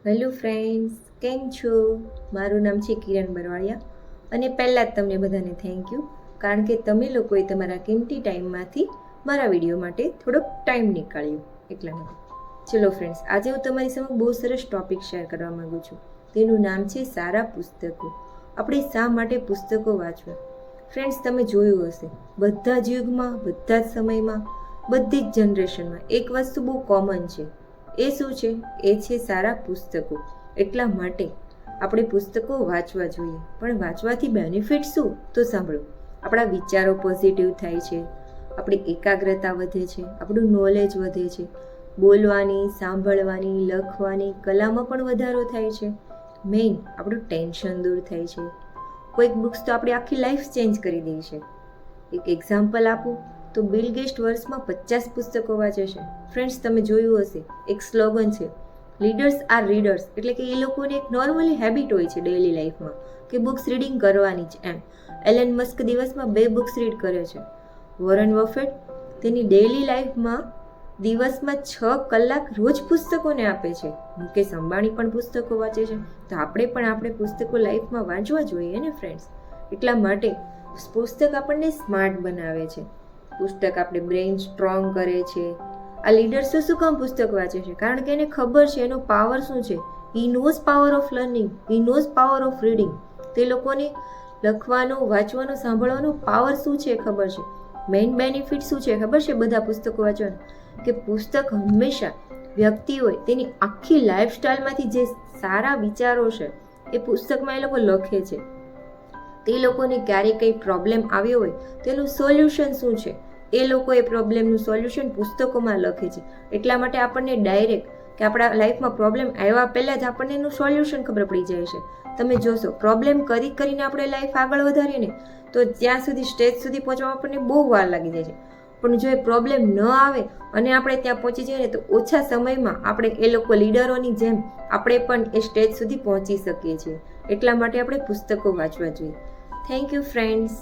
Hello friends, કેમ છો? મારું નામ છે કિરણ બરવાડિયા અને પહેલાં જ તમને બધાને થેન્ક યુ, કારણ કે તમે લોકોએ તમારા કિંમતી ટાઈમમાંથી મારા વિડીયો માટે થોડોક ટાઈમ નીકાળ્યો એટલા માટે. ચલો ફ્રેન્ડ્સ, આજે હું તમારી સામે બહુ સરસ ટૉપિક શેર કરવા માગું છું. તેનું નામ છે સારા પુસ્તકો. આપણે શા માટે પુસ્તકો વાંચવા? ફ્રેન્ડ્સ, તમે જોયું હશે બધા જ યુગમાં, બધા જ સમયમાં, બધી જ જનરેશનમાં એક વસ્તુ બહુ કોમન છે. એ શું છે? એ છે સારા પુસ્તકો. એટલા માટે આપણે પુસ્તકો વાંચવા જોઈએ. પણ વાંચવાથી બેનિફિટ શું? તો સાંભળો. આપણા વિચારો પોઝિટિવ થાય છે, આપણી એકાગ્રતા વધે છે, આપણું નોલેજ વધે છે, બોલવાની, સાંભળવાની, લખવાની કલામાં પણ વધારો થાય છે. મેઇન આપણું ટેન્શન દૂર થાય છે. કોઈક બુક્સ તો આપણી આખી લાઈફ ચેન્જ કરી દે છે. એક એક્ઝામ્પલ આપું તો બિલ ગેટ્સ વર્ષમાં 50 પુસ્તકો વાંચે છે. ફ્રેન્ડ્સ, તમે જોયું હશે એક સ્લોગન છે, લીડર્સ આર રીડર્સ. એટલે કે એ લોકોને એક નોર્મલી હેબિટ હોય છે ડેઇલી લાઈફમાં કે બુક્સ રીડિંગ કરવાની જ એમ. એલન મસ્ક દિવસમાં 2 બુક્સ રીડ કરે છે. વોરન બફેટ તેની ડેઇલી લાઈફમાં દિવસમાં 6 કલાક રોજ પુસ્તકોને આપે છે. મુકેશ અંબાણી પણ પુસ્તકો વાંચે છે. તો આપણે પુસ્તકો લાઈફમાં વાંચવા જોઈએ ને ફ્રેન્ડ્સ. એટલા માટે પુસ્તક આપણને સ્માર્ટ બનાવે છે. પુસ્તક આપણે બ્રેઇન સ્ટ્રોંગ કરે છે. આ લીડર્સો શું કામ પુસ્તક વાંચે છે? કારણ કે એને ખબર છે એનો પાવર શું છે. He knows power of learning, he knows power of reading. તે લોકોને લખવાનું, વાંચવાનું, સાંભળવાનું પાવર શું છે ખબર છે. મેઇન બેનિફિટ શું છે ખબર છે બધા પુસ્તકો વાંચવાનું? કે પુસ્તક હંમેશા વ્યક્તિ હોય તેની આખી લાઈફસ્ટાઈલમાંથી જે સારા વિચારો છે એ પુસ્તકમાં એ લોકો લખે છે. તે લોકોને ક્યારેક કંઈ પ્રોબ્લેમ આવ્યો હોય તેનું સોલ્યુશન શું છે એ લોકો એ પ્રોબ્લેમનું સોલ્યુશન પુસ્તકોમાં લખે છે. એટલા માટે આપણને ડાયરેક્ટ કે આપણા લાઈફમાં પ્રોબ્લેમ આવ્યા પહેલાં જ આપણને એનું સોલ્યુશન ખબર પડી જાય છે. તમે જોશો પ્રોબ્લેમ કરીને આપણે લાઈફ આગળ વધારીએ ને તો ત્યાં સુધી સ્ટેજ સુધી પહોંચવામાં આપણને બહુ વાર લાગી જાય છે. પણ જો એ પ્રોબ્લેમ ન આવે અને આપણે ત્યાં પહોંચી જઈએ ને તો ઓછા સમયમાં આપણે એ લોકો લીડરોની જેમ આપણે પણ એ સ્ટેજ સુધી પહોંચી શકીએ છીએ. એટલા માટે આપણે પુસ્તકો વાંચવા જોઈએ. Thank you friends.